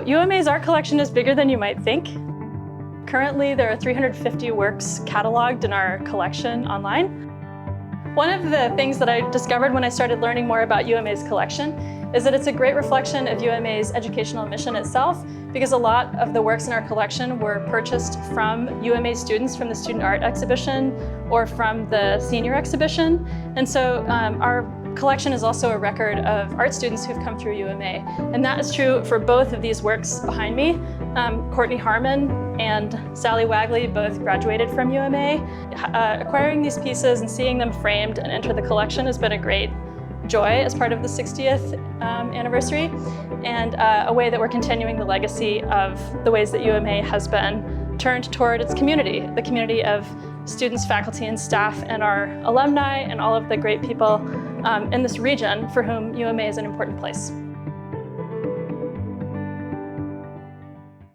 So UMA's art collection is bigger than you might think. Currently, there are 350 works cataloged in our collection online. One of the things that I discovered when I started learning more about UMA's collection is that it's a great reflection of UMA's educational mission itself, because a lot of the works in our collection were purchased from UMA students from the student art exhibition or from the senior exhibition. And so our collection is also a record of art students who've come through UMA. And that is true for both of these works behind me. Courtney Harmon and Sally Wagley both graduated from UMA. Acquiring these pieces and seeing them framed and enter the collection has been a great joy as part of the 60th anniversary, and a way that we're continuing the legacy of the ways that UMA has been turned toward its community, the community of students, faculty, and staff, and our alumni, and all of the great people in this region for whom UMA is an important place.